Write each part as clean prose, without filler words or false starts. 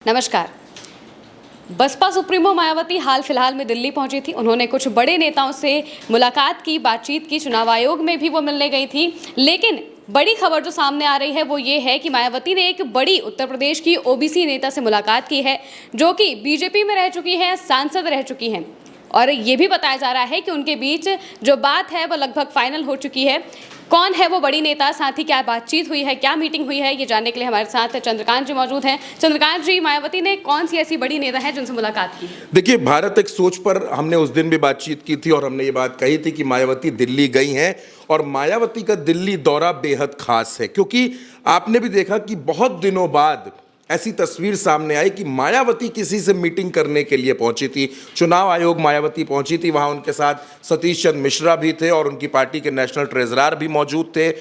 नमस्कार। बसपा सुप्रीमो मायावती हाल फिलहाल में दिल्ली पहुंची थी। उन्होंने कुछ बड़े नेताओं से मुलाकात की, बातचीत की। चुनाव आयोग में भी वो मिलने गई थी। लेकिन बड़ी खबर जो सामने आ रही है वो ये है कि मायावती ने एक बड़ी उत्तर प्रदेश की ओबीसी नेता से मुलाकात की है, जो कि बीजेपी में रह चुकी है, सांसद रह चुकी हैं। और ये भी बताया जा रहा है कि उनके बीच जो बात है वो लगभग फाइनल हो चुकी है। कौन है वो बड़ी नेता, साथ ही क्या बातचीत हुई है, क्या मीटिंग हुई है, ये जानने के लिए हमारे साथ चंद्रकांत जी मौजूद हैं। चंद्रकांत जी, मायावती ने कौन सी ऐसी बड़ी नेता है जिनसे मुलाकात की? देखिए, भारत एक सोच पर हमने उस दिन भी बातचीत की थी और हमने ये बात कही थी कि मायावती दिल्ली गई हैं और मायावती का दिल्ली दौरा बेहद खास है, क्योंकि आपने भी देखा कि बहुत दिनों बाद ऐसी तस्वीर सामने आई कि मायावती किसी से मीटिंग करने के लिए पहुंची थी। चुनाव आयोग मायावती पहुंची थी, वहां उनके साथ सतीश चंद्र मिश्रा भी थे और उनकी पार्टी के नेशनल ट्रेजरर भी मौजूद थे।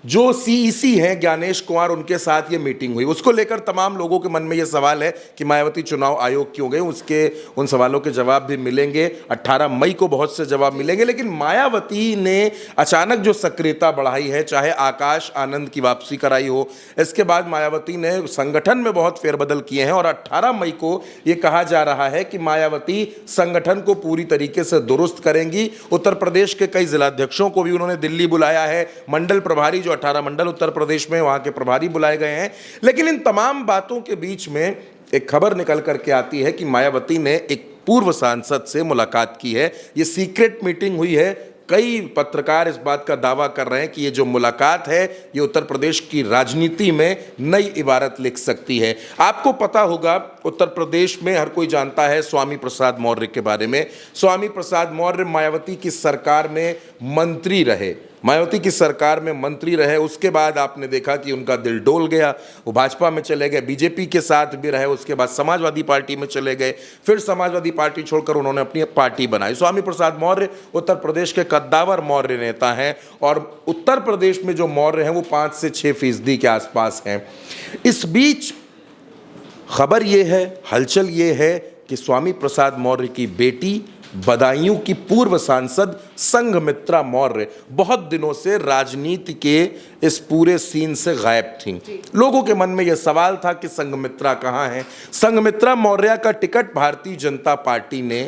जो सीईसी हैं ज्ञानेश कुमार, उनके साथ ये मीटिंग हुई। उसको लेकर तमाम लोगों के मन में ये सवाल है कि मायावती चुनाव आयोग क्यों गए। उसके उन सवालों के जवाब भी मिलेंगे। 18 मई को बहुत से जवाब मिलेंगे। लेकिन मायावती ने अचानक जो सक्रियता बढ़ाई है, चाहे आकाश आनंद की वापसी कराई हो, इसके बाद मायावती ने संगठन में बहुत फेरबदल किए हैं और 18 मई को ये कहा जा रहा है कि मायावती संगठन को पूरी तरीके से दुरुस्त करेंगी। उत्तर प्रदेश के कई जिलाध्यक्षों को भी उन्होंने दिल्ली बुलाया है। मंडल प्रभारी, जो 18 मंडल उत्तर प्रदेश में, वहां के प्रभारी बुलाए गए हैं। लेकिन इन तमाम बातों के बीच में एक खबर निकल करके आती है कि मायावती ने एक पूर्व सांसद से मुलाकात की है। ये सीक्रेट मीटिंग हुई है। कई पत्रकार इस बात का दावा कर रहे हैं कि ये जो मुलाकात है ये उत्तर प्रदेश की राजनीति में नई इबारत लिख सकती है। आपको पता होगा, उत्तर प्रदेश में हर कोई जानता है स्वामी प्रसाद मौर्य के बारे में। स्वामी प्रसाद मौर्य मायावती की सरकार में मंत्री रहे। उसके बाद आपने देखा कि उनका दिल डोल गया, वो भाजपा में चले गए, बीजेपी के साथ भी रहे, उसके बाद समाजवादी पार्टी में चले गए, फिर समाजवादी पार्टी छोड़कर उन्होंने अपनी पार्टी बनाई। स्वामी प्रसाद मौर्य उत्तर प्रदेश के कद्दावर मौर्य नेता हैं और उत्तर प्रदेश में जो मौर्य हैं वो 5 से 6% के आसपास हैं। इस बीच खबर ये है, हलचल ये है कि स्वामी प्रसाद मौर्य की बेटी, बदायूं की पूर्व सांसद संघमित्रा मौर्य बहुत दिनों से राजनीति के इस पूरे सीन से गायब थीं। लोगों के मन में यह सवाल था कि संघमित्रा कहां है। संघमित्रा मौर्य का टिकट भारतीय जनता पार्टी ने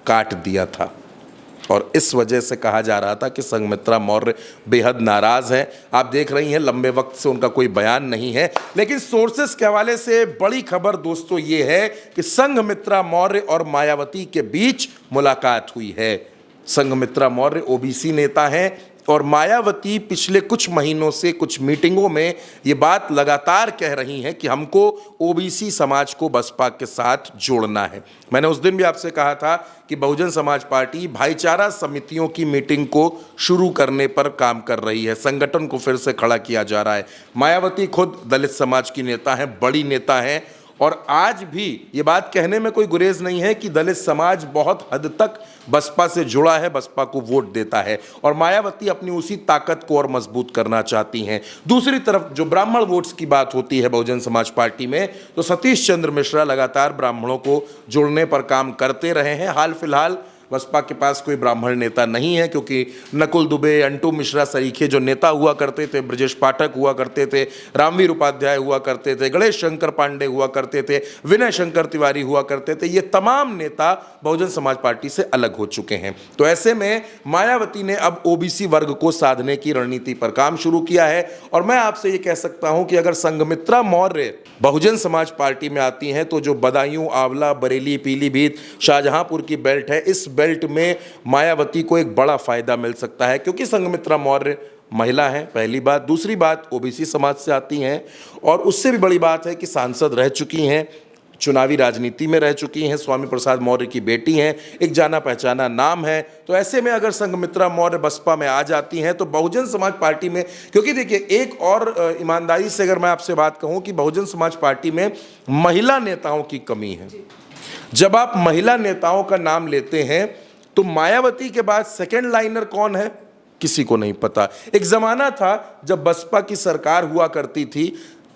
काट दिया था और इस वजह से कहा जा रहा था कि संघमित्रा मौर्य बेहद नाराज हैं। आप देख रही हैं, लंबे वक्त से उनका कोई बयान नहीं है। लेकिन सोर्सेस के हवाले से बड़ी खबर दोस्तों ये है कि संघमित्रा मौर्य और मायावती के बीच मुलाकात हुई है। संघमित्रा मौर्य ओबीसी नेता हैं और मायावती पिछले कुछ महीनों से कुछ मीटिंगों में ये बात लगातार कह रही हैं कि हमको ओबीसी समाज को बसपा के साथ जोड़ना है। मैंने उस दिन भी आपसे कहा था कि बहुजन समाज पार्टी भाईचारा समितियों की मीटिंग को शुरू करने पर काम कर रही है, संगठन को फिर से खड़ा किया जा रहा है। मायावती खुद दलित समाज की नेता हैं, बड़ी नेता हैं और आज भी ये बात कहने में कोई गुरेज नहीं है कि दलित समाज बहुत हद तक बसपा से जुड़ा है, बसपा को वोट देता है और मायावती अपनी उसी ताकत को और मजबूत करना चाहती हैं। दूसरी तरफ जो ब्राह्मण वोट्स की बात होती है बहुजन समाज पार्टी में, तो सतीश चंद्र मिश्रा लगातार ब्राह्मणों को जोड़ने पर काम करते रहे हैं। हाल फिलहाल बसपा के पास कोई ब्राह्मण नेता नहीं है, क्योंकि नकुल दुबे, अंटू मिश्रा सरीखे जो नेता हुआ करते थे, ब्रजेश पाठक हुआ करते थे, रामवीर उपाध्याय हुआ करते थे, गणेश शंकर पांडे हुआ करते थे, विनय शंकर तिवारी हुआ करते थे, ये तमाम नेता बहुजन समाज पार्टी से अलग हो चुके हैं। तो ऐसे में मायावती ने अब ओबीसी वर्ग को साधने की रणनीति पर काम शुरू किया है और मैं आपसे ये कह सकता हूं कि अगर संघमित्रा मौर्य बहुजन समाज पार्टी में आती हैं तो जो बदायूं, आंवला, बरेली, पीलीभीत, शाहजहांपुर की बेल्ट है, इस बेल्ट में मायावती को एक बड़ा फायदा मिल सकता है, क्योंकि संघमित्रा मौर्य महिला है, पहली बात। दूसरी बात, ओबीसी समाज से आती हैं और उससे भी बड़ी बात है कि सांसद रह चुकी हैं, चुनावी राजनीति में रह चुकी हैं, स्वामी प्रसाद मौर्य की बेटी हैं, एक जाना पहचाना नाम है। तो ऐसे में अगर संघमित्रा मौर्य बसपा में आ जाती हैं तो बहुजन समाज पार्टी में, क्योंकि देखिए एक और ईमानदारी से अगर मैं आपसे बात कहूं कि बहुजन समाज पार्टी में महिला नेताओं की कमी है। जब आप महिला नेताओं का नाम लेते हैं तो मायावती के बाद सेकंड लाइनर कौन है, किसी को नहीं पता। एक जमाना था जब बसपा की सरकार हुआ करती थी,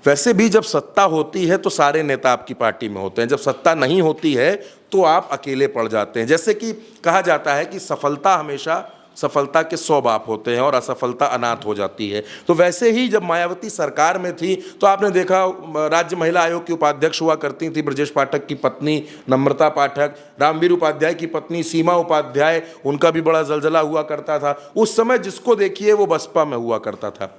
वैसे भी जब सत्ता होती है तो सारे नेता आपकी पार्टी में होते हैं, जब सत्ता नहीं होती है तो आप अकेले पड़ जाते हैं। जैसे कि कहा जाता है कि सफलता हमेशा सफलता के 100 बाप होते हैं और असफलता अनाथ हो जाती है। तो वैसे ही जब मायावती सरकार में थी तो आपने देखा राज्य महिला आयोग की उपाध्यक्ष हुआ करती थी ब्रजेश पाठक की पत्नी नम्रता पाठक, रामवीर उपाध्याय की पत्नी सीमा उपाध्याय, उनका भी बड़ा जलजला हुआ करता था। उस समय जिसको देखिए वो बसपा में हुआ करता था,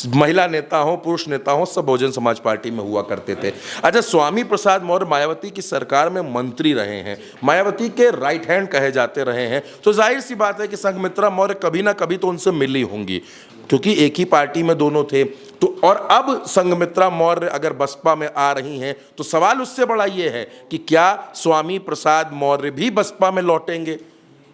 महिला नेता हो पुरुष नेता हो सब बहुजन समाज पार्टी में हुआ करते थे। अच्छा, स्वामी प्रसाद मौर्य मायावती की सरकार में मंत्री रहे हैं, मायावती के राइट हैंड कहे जाते रहे हैं, तो जाहिर सी बात है कि संघमित्रा मौर्य कभी ना कभी तो उनसे मिली होंगी, क्योंकि एक ही पार्टी में दोनों थे। तो और अब संघमित्रा मौर्य अगर बसपा में आ रही हैं तो सवाल उससे बड़ा ये है कि क्या स्वामी प्रसाद मौर्य भी बसपा में लौटेंगे,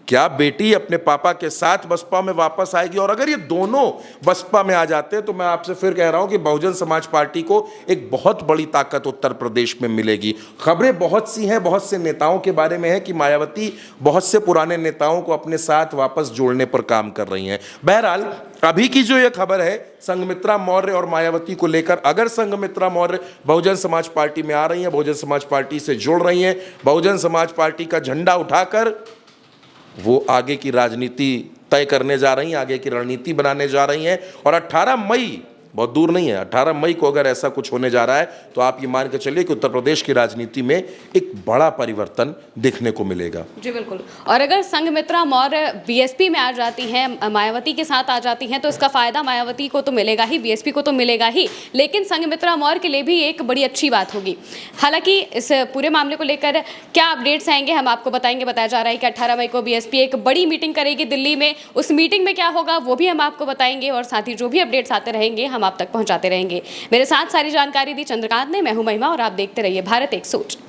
क्या बेटी अपने पापा के साथ बसपा में वापस आएगी? और अगर ये दोनों बसपा में आ जाते हैं तो मैं आपसे फिर कह रहा हूं कि बहुजन समाज पार्टी को एक बहुत बड़ी ताकत उत्तर प्रदेश में मिलेगी। खबरें बहुत सी हैं, बहुत से नेताओं के बारे में है कि मायावती बहुत से पुराने नेताओं को अपने साथ वापस जोड़ने पर काम कर रही हैं। बहरहाल अभी की जो ये खबर है संघमित्रा मौर्य और मायावती को लेकर, अगर संघमित्रा मौर्य बहुजन समाज पार्टी में आ रही हैं, बहुजन समाज पार्टी से जुड़ रही हैं, बहुजन समाज पार्टी का झंडा उठाकर वो आगे की राजनीति तय करने जा रही हैं, आगे की रणनीति बनाने जा रही हैं। और 18 मई बहुत दूर नहीं है, 18 मई को अगर ऐसा कुछ होने जा रहा है तो आप ये मान के चलिए कि उत्तर प्रदेश की राजनीति में एक बड़ा परिवर्तन देखने को मिलेगा। जी बिल्कुल। और अगर संघमित्रा मौर्य बीएसपी में आ जाती हैं, मायावती के साथ आ जाती हैं, तो इसका फायदा मायावती को तो मिलेगा ही, बीएसपी को तो मिलेगा ही, लेकिन संघमित्रा मौर्य के लिए भी एक बड़ी अच्छी बात होगी। हालांकि इस पूरे मामले को लेकर क्या अपडेट्स आएंगे हम आपको बताएंगे। बताया जा रहा है कि 18 मई को बीएसपी एक बड़ी मीटिंग करेगी दिल्ली में, उस मीटिंग में क्या होगा वो भी हम आपको बताएंगे, और साथ ही जो भी अपडेट्स आते रहेंगे हम आप तक पहुंचाते रहेंगे। मेरे साथ सारी जानकारी दी चंद्रकांत ने, मैं हूं महिमा और आप देखते रहिए भारत एक सोच।